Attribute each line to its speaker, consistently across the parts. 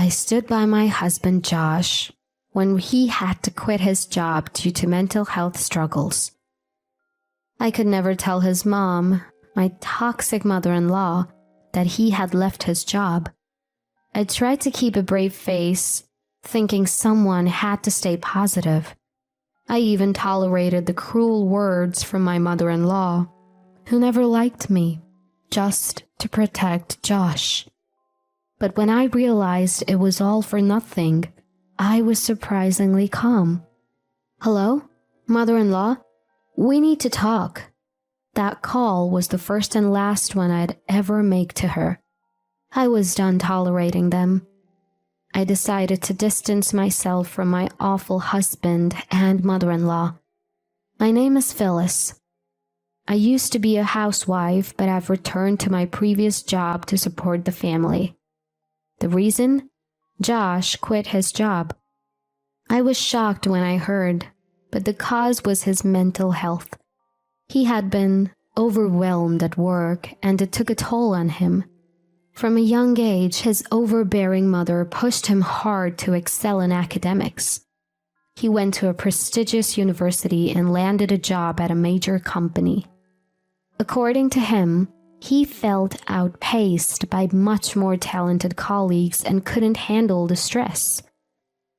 Speaker 1: I stood by my husband Josh when he had to quit his job due to mental health struggles. I could never tell his mom, my toxic mother-in-law, that he had left his job. I tried to keep a brave face, thinking someone had to stay positive. I even tolerated the cruel words from my mother-in-law, who never liked me, just to protect Josh. But when I realized it was all for nothing, I was surprisingly calm. "Hello, mother-in-law? We need to talk." That call was the first and last one I'd ever make to her. I was done tolerating them. I decided to distance myself from my awful husband and mother-in-law. "My name is Phyllis. I used to be a housewife, but I've returned to my previous job to support the family." The reason? Josh quit his job. I was shocked when I heard, but the cause was his mental health. He had been overwhelmed at work, and it took a toll on him. From a young age, his overbearing mother pushed him hard to excel in academics. He went to a prestigious university and landed a job at a major company. According to him, he felt outpaced by much more talented colleagues and couldn't handle the stress.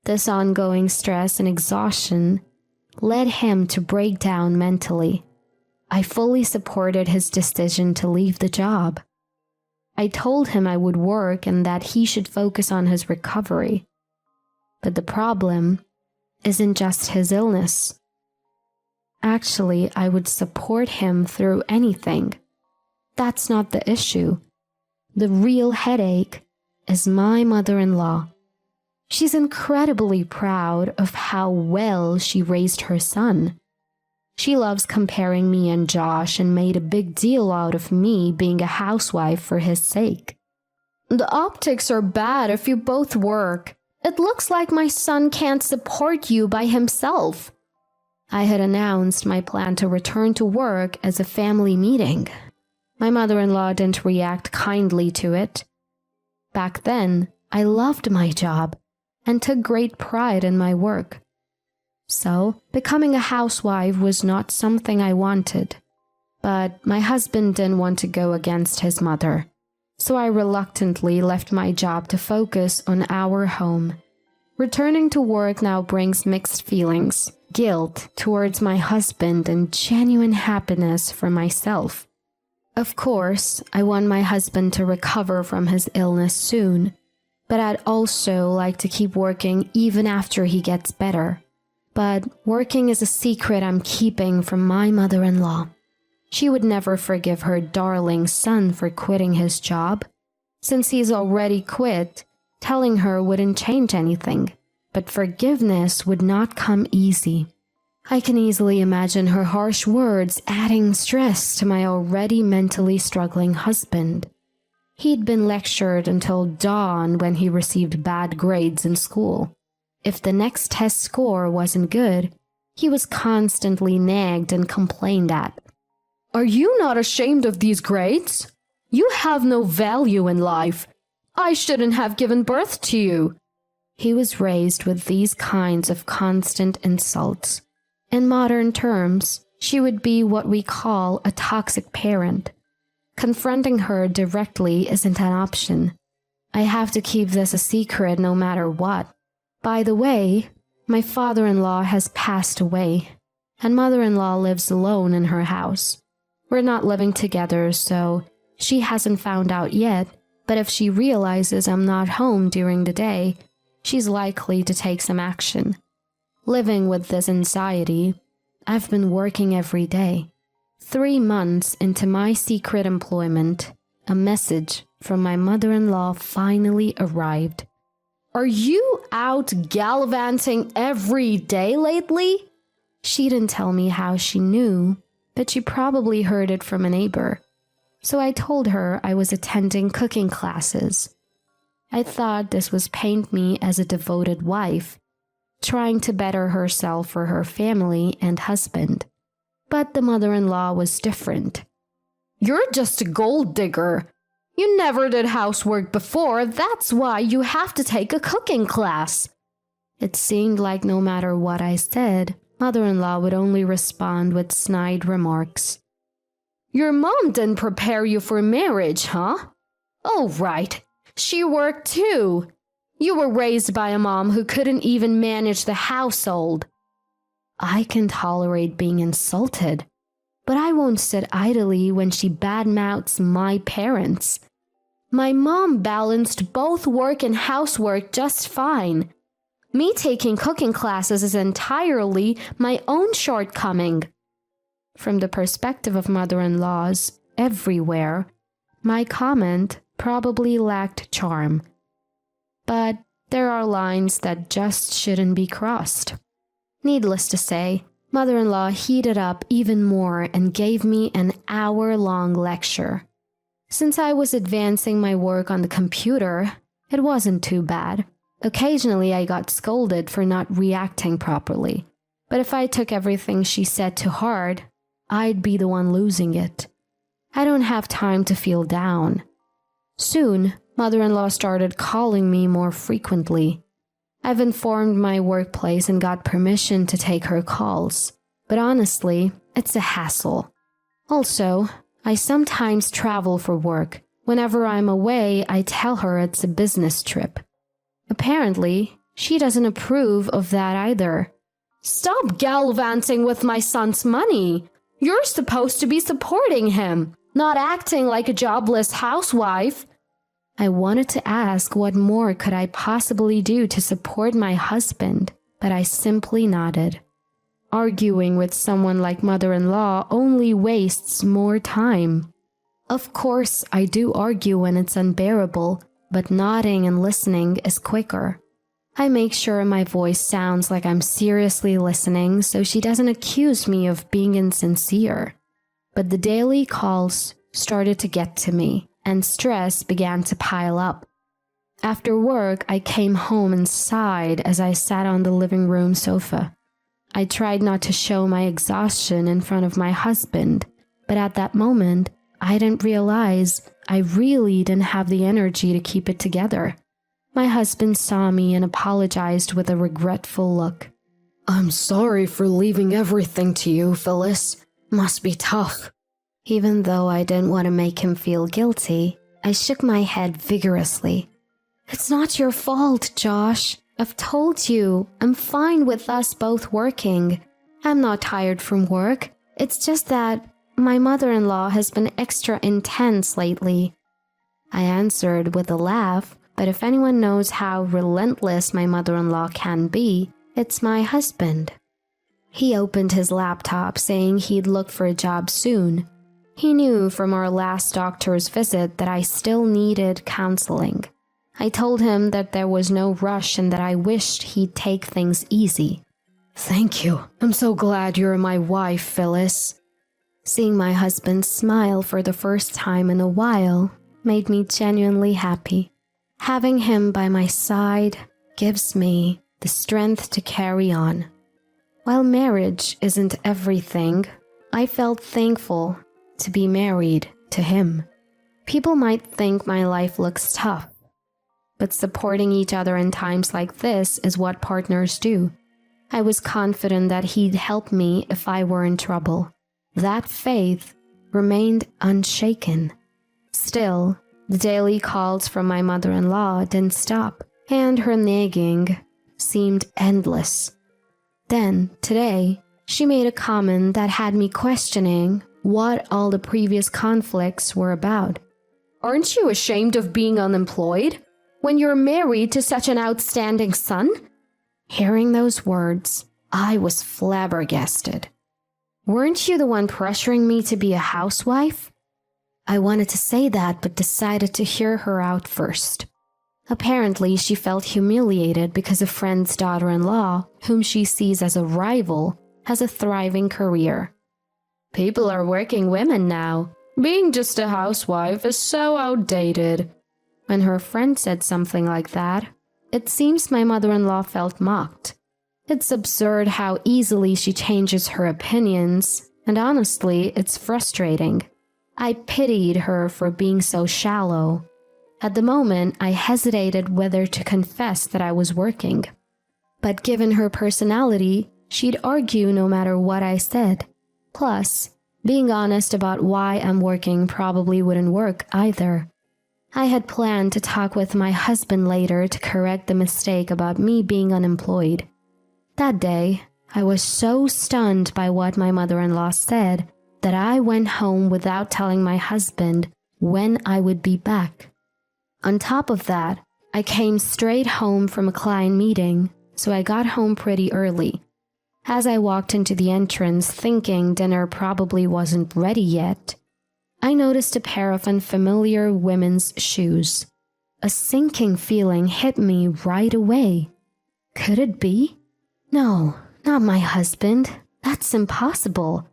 Speaker 1: This ongoing stress and exhaustion led him to break down mentally. I fully supported his decision to leave the job. I told him I would work and that he should focus on his recovery. But the problem isn't just his illness. Actually, I would support him through anything. That's not the issue. The real headache is my mother-in-law. She's incredibly proud of how well she raised her son. She loves comparing me and Josh and made a big deal out of me being a housewife for his sake. "The optics are bad if you both work. It looks like my son can't support you by himself." I had announced my plan to return to work as a family meeting. My mother-in-law didn't react kindly to it. Back then, I loved my job and took great pride in my work. So, becoming a housewife was not something I wanted. But my husband didn't want to go against his mother, so I reluctantly left my job to focus on our home. Returning to work now brings mixed feelings, guilt towards my husband and genuine happiness for myself. Of course, I want my husband to recover from his illness soon, but I'd also like to keep working even after he gets better. But working is a secret I'm keeping from my mother-in-law. She would never forgive her darling son for quitting his job. Since he's already quit, telling her wouldn't change anything. But forgiveness would not come easy. I can easily imagine her harsh words adding stress to my already mentally struggling husband. He'd been lectured until dawn when he received bad grades in school. If the next test score wasn't good, he was constantly nagged and complained at. "Are you not ashamed of these grades? You have no value in life. I shouldn't have given birth to you." He was raised with these kinds of constant insults. In modern terms, she would be what we call a toxic parent. Confronting her directly isn't an option. I have to keep this a secret no matter what. By the way, my father-in-law has passed away, and mother-in-law lives alone in her house. We're not living together, so she hasn't found out yet, but if she realizes I'm not home during the day, she's likely to take some action. Living with this anxiety, I've been working every day. 3 months into my secret employment, a message from my mother-in-law finally arrived. "Are you out gallivanting every day lately?" She didn't tell me how she knew, but she probably heard it from a neighbor. So I told her I was attending cooking classes. I thought this was paint me as a devoted wife, trying to better herself for her family and husband. But the mother-in-law was different. "You're just a gold digger. You never did housework before, that's why you have to take a cooking class. It seemed like no matter what I said, mother-in-law would only respond with snide remarks. Your mom didn't prepare you for marriage, huh? Oh, right. She worked too. You were raised by a mom who couldn't even manage the household. I can tolerate being insulted, but I won't sit idly when she badmouths my parents. My mom balanced both work and housework just fine. Me taking cooking classes is entirely my own shortcoming. From the perspective of mother-in-laws everywhere, my comment probably lacked charm. But there are lines that just shouldn't be crossed. Needless to say, mother-in-law heated up even more and gave me an hour-long lecture. Since I was advancing my work on the computer, it wasn't too bad. Occasionally I got scolded for not reacting properly, but if I took everything she said to heart, I'd be the one losing it. I don't have time to feel down. Soon, mother-in-law started calling me more frequently. I've informed my workplace and got permission to take her calls, but honestly, it's a hassle. Also, I sometimes travel for work. Whenever I'm away, I tell her it's a business trip. Apparently, she doesn't approve of that either. Stop gallivanting with my son's money. You're supposed to be supporting him, not acting like a jobless housewife. I wanted to ask what more could I possibly do to support my husband, but I simply nodded. Arguing with someone like mother-in-law only wastes more time. Of course, I do argue when it's unbearable, but nodding and listening is quicker. I make sure my voice sounds like I'm seriously listening so she doesn't accuse me of being insincere. But the daily calls started to get to me, and stress began to pile up. After work, I came home and sighed as I sat on the living room sofa. I tried not to show my exhaustion in front of my husband, but at that moment, I didn't realize I really didn't have the energy to keep it together. My husband saw me and apologized with a regretful look. I'm sorry for leaving everything to you, Phyllis. Must be tough. Even though I didn't want to make him feel guilty, I shook my head vigorously. It's not your fault, Josh. I've told you, I'm fine with us both working. I'm not tired from work. It's just that my mother-in-law has been extra intense lately. I answered with a laugh, but if anyone knows how relentless my mother-in-law can be, it's my husband. He opened his laptop saying he'd look for a job soon. He knew from our last doctor's visit that I still needed counseling. I told him that there was no rush and that I wished he'd take things easy. Thank you. I'm so glad you're my wife, Phyllis. Seeing my husband smile for the first time in a while made me genuinely happy. Having him by my side gives me the strength to carry on. While marriage isn't everything, I felt thankful to be married to him. People might think my life looks tough, but supporting each other in times like this is what partners do. I was confident that he'd help me if I were in trouble. That faith remained unshaken. Still, the daily calls from my mother-in-law didn't stop, and her nagging seemed endless. Then, today, she made a comment that had me questioning what all the previous conflicts were about. Aren't you ashamed of being unemployed when you're married to such an outstanding son? Hearing those words, I was flabbergasted. Weren't you the one pressuring me to be a housewife? I wanted to say that, but decided to hear her out first. Apparently, she felt humiliated because a friend's daughter-in-law, whom she sees as a rival, has a thriving career. People are working women now. Being just a housewife is so outdated. When her friend said something like that, it seems my mother-in-law felt mocked. It's absurd how easily she changes her opinions, and honestly, it's frustrating. I pitied her for being so shallow. At the moment, I hesitated whether to confess that I was working. But given her personality, she'd argue no matter what I said. Plus, being honest about why I'm working probably wouldn't work either. I had planned to talk with my husband later to correct the mistake about me being unemployed. That day, I was so stunned by what my mother-in-law said that I went home without telling my husband when I would be back. On top of that, I came straight home from a client meeting, so I got home pretty early. As I walked into the entrance thinking dinner probably wasn't ready yet, I noticed a pair of unfamiliar women's shoes. A sinking feeling hit me right away. Could it be? No, not my husband. That's impossible.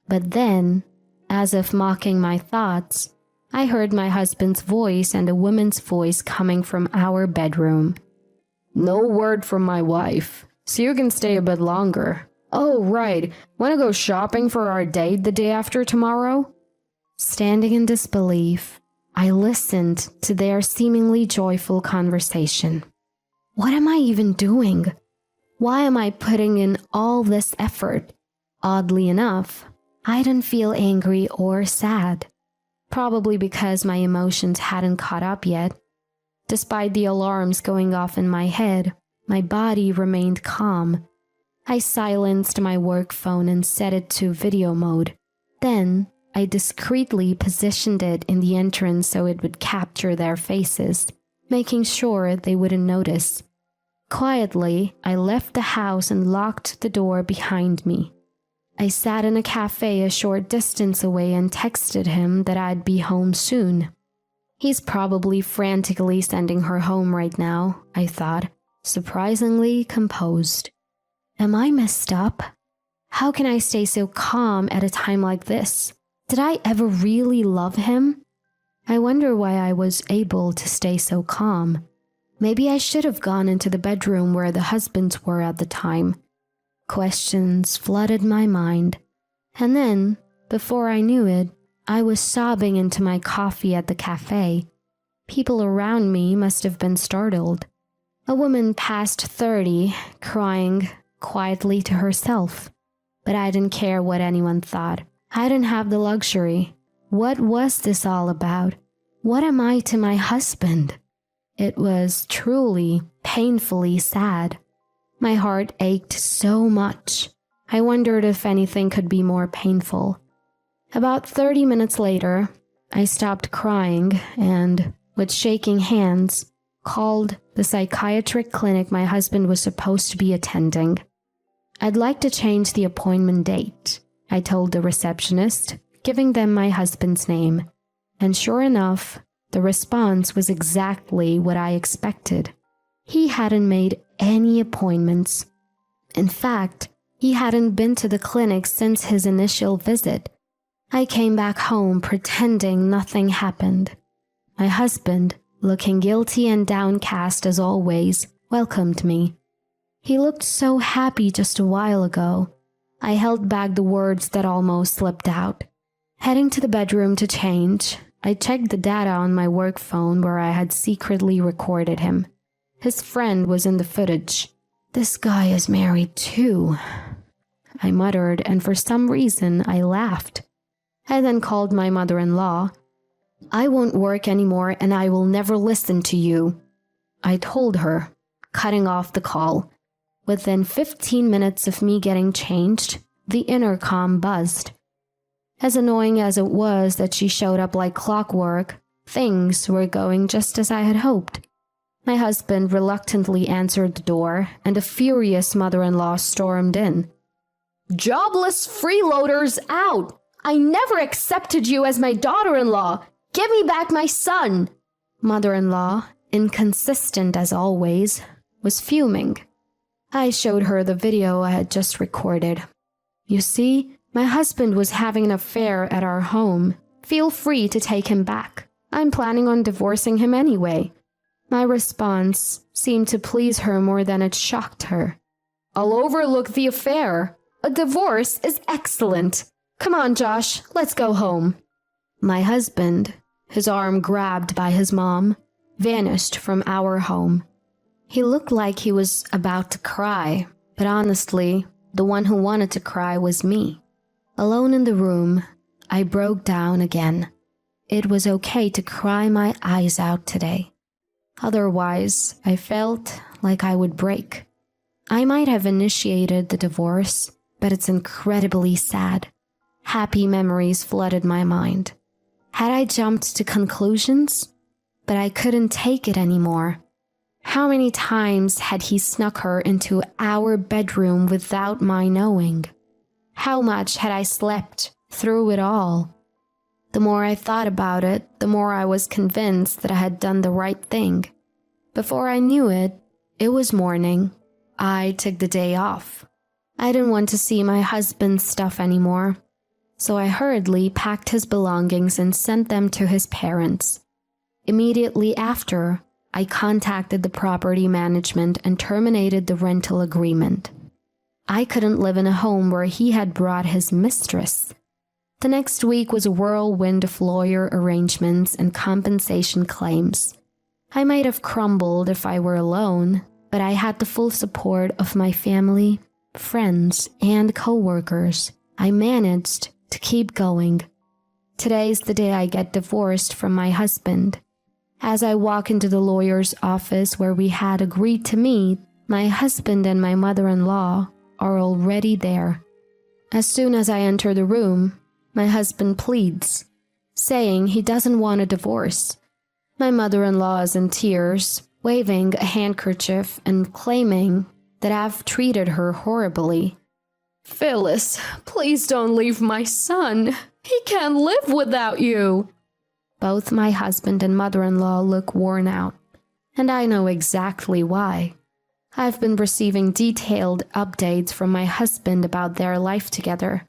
Speaker 1: But then, as if mocking my thoughts, I heard my husband's voice and a woman's voice coming from our bedroom.
Speaker 2: No word from my wife, so you can stay a bit longer. Oh, right. Want to go shopping for our date the day after tomorrow?
Speaker 1: Standing in disbelief, I listened to their seemingly joyful conversation. What am I even doing? Why am I putting in all this effort? Oddly enough, I didn't feel angry or sad. Probably because my emotions hadn't caught up yet. Despite the alarms going off in my head, my body remained calm. I silenced my work phone and set it to video mode. Then, I discreetly positioned it in the entrance so it would capture their faces, making sure they wouldn't notice. Quietly, I left the house and locked the door behind me. I sat in a cafe a short distance away and texted him that I'd be home soon. He's probably frantically sending her home right now, I thought, surprisingly composed. Am I messed up? How can I stay so calm at a time like this? Did I ever really love him? I wonder why I was able to stay so calm. Maybe I should have gone into the bedroom where the husbands were at the time. Questions flooded my mind. And then, before I knew it, I was sobbing into my coffee at the cafe. People around me must have been startled. A woman past 30, crying quietly to herself. But I didn't care what anyone thought. I didn't have the luxury. What was this all about? What am I to my husband? It was truly, painfully sad. My heart ached so much. I wondered if anything could be more painful. About 30 minutes later, I stopped crying and, with shaking hands, called the psychiatric clinic my husband was supposed to be attending. I'd like to change the appointment date, I told the receptionist, giving them my husband's name. And sure enough, the response was exactly what I expected. He hadn't made any appointments. In fact, he hadn't been to the clinic since his initial visit. I came back home pretending nothing happened. My husband, looking guilty and downcast as always, welcomed me. He looked so happy just a while ago. I held back the words that almost slipped out. Heading to the bedroom to change, I checked the data on my work phone where I had secretly recorded him. His friend was in the footage. This guy is married too, I muttered, and for some reason I laughed. I then called my mother-in-law. I won't work anymore and I will never listen to you, I told her, cutting off the call. Within 15 minutes of me getting changed, the intercom buzzed. As annoying as it was that she showed up like clockwork, things were going just as I had hoped. My husband reluctantly answered the door, and a furious mother-in-law stormed in.
Speaker 2: Jobless freeloaders out! I never accepted you as my daughter-in-law! Give me back my son!
Speaker 1: Mother-in-law, inconsistent as always, was fuming. I showed her the video I had just recorded. You see, my husband was having an affair at our home. Feel free to take him back. I'm planning on divorcing him anyway. My response seemed to please her more than it shocked her.
Speaker 2: I'll overlook the affair. A divorce is excellent. Come on, Josh, let's go home.
Speaker 1: My husband, his arm grabbed by his mom, vanished from our home. He looked like he was about to cry, but honestly, the one who wanted to cry was me. Alone in the room, I broke down again. It was okay to cry my eyes out today. Otherwise, I felt like I would break. I might have initiated the divorce, but it's incredibly sad. Happy memories flooded my mind. Had I jumped to conclusions? But I couldn't take it anymore. How many times had he snuck her into our bedroom without my knowing? How much had I slept through it all? The more I thought about it, the more I was convinced that I had done the right thing. Before I knew it, it was morning. I took the day off. I didn't want to see my husband's stuff anymore, so I hurriedly packed his belongings and sent them to his parents. Immediately after, I contacted the property management and terminated the rental agreement. I couldn't live in a home where he had brought his mistress. The next week was a whirlwind of lawyer arrangements and compensation claims. I might have crumbled if I were alone, but I had the full support of my family, friends, and coworkers. I managed to keep going. Today's the day I get divorced from my husband. As I walk into the lawyer's office where we had agreed to meet, my husband and my mother-in-law are already there. As soon as I enter the room, my husband pleads, saying he doesn't want a divorce. My mother-in-law is in tears, waving a handkerchief and claiming that I've treated her horribly.
Speaker 2: Phyllis, please don't leave my son. He can't live without you.
Speaker 1: Both my husband and mother-in-law look worn out, and I know exactly why. I've been receiving detailed updates from my husband about their life together.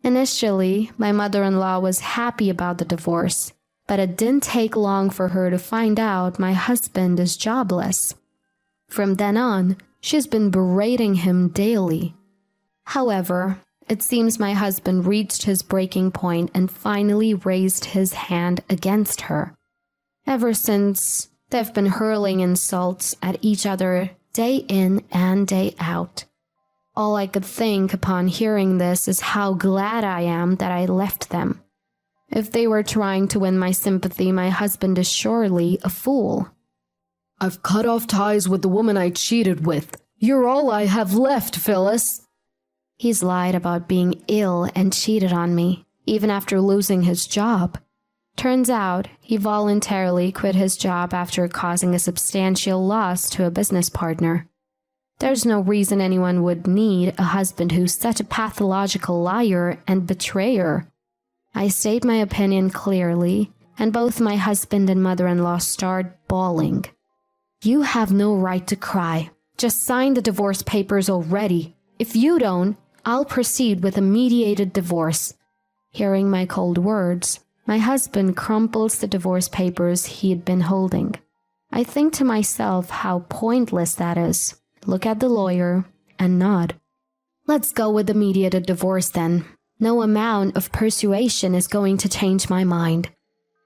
Speaker 1: Initially, my mother-in-law was happy about the divorce, but it didn't take long for her to find out my husband is jobless. From then on, she's been berating him daily. However, it seems my husband reached his breaking point and finally raised his hand against her. Ever since, they've been hurling insults at each other day in and day out. All I could think upon hearing this is how glad I am that I left them. If they were trying to win my sympathy, my husband is surely a fool.
Speaker 2: I've cut off ties with the woman I cheated with. You're all I have left, Phyllis.
Speaker 1: He's lied about being ill and cheated on me, even after losing his job. Turns out, he voluntarily quit his job after causing a substantial loss to a business partner. There's no reason anyone would need a husband who's such a pathological liar and betrayer. I state my opinion clearly, and both my husband and mother-in-law start bawling. You have no right to cry. Just sign the divorce papers already. If you don't, I'll proceed with a mediated divorce. Hearing my cold words, my husband crumples the divorce papers he had been holding. I think to myself how pointless that is. Look at the lawyer and nod. Let's go with the mediated divorce then. No amount of persuasion is going to change my mind.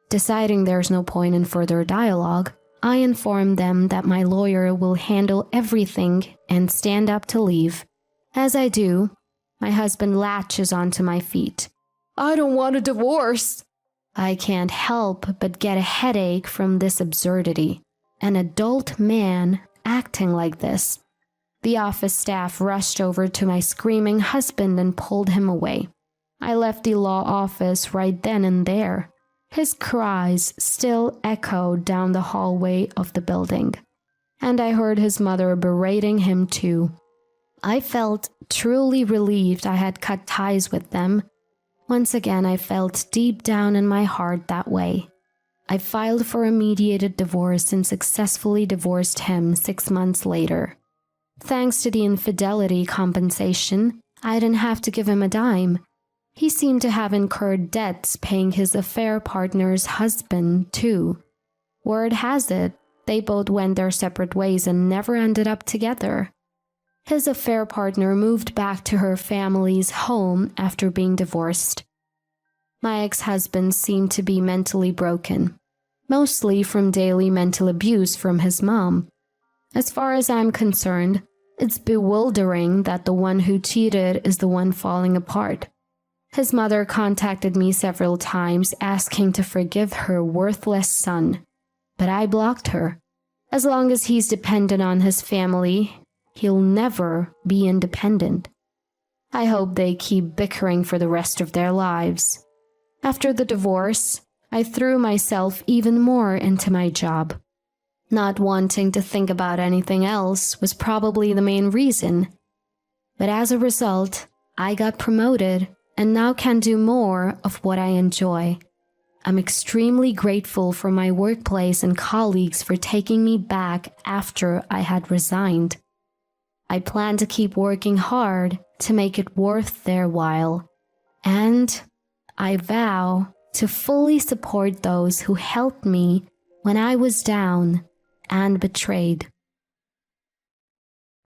Speaker 1: Deciding there's no point in further dialogue, I inform them that my lawyer will handle everything and stand up to leave. As I do, my husband latches onto my feet.
Speaker 2: I don't want a divorce.
Speaker 1: I can't help but get a headache from this absurdity. An adult man acting like this. The office staff rushed over to my screaming husband and pulled him away. I left the law office right then and there. His cries still echoed down the hallway of the building, and I heard his mother berating him too. I felt truly relieved I had cut ties with them. Once again, I felt deep down in my heart that way. I filed for a mediated divorce and successfully divorced him 6 months later. Thanks to the infidelity compensation, I didn't have to give him a dime. He seemed to have incurred debts paying his affair partner's husband, too. Word has it, they both went their separate ways and never ended up together. His affair partner moved back to her family's home after being divorced. My ex-husband seemed to be mentally broken, mostly from daily mental abuse from his mom. As far as I'm concerned, it's bewildering that the one who cheated is the one falling apart. His mother contacted me several times asking to forgive her worthless son, but I blocked her. As long as he's dependent on his family, he'll never be independent. I hope they keep bickering for the rest of their lives. After the divorce, I threw myself even more into my job. Not wanting to think about anything else was probably the main reason. But as a result, I got promoted and now can do more of what I enjoy. I'm extremely grateful for my workplace and colleagues for taking me back after I had resigned. I plan to keep working hard to make it worth their while, and I vow to fully support those who helped me when I was down and betrayed.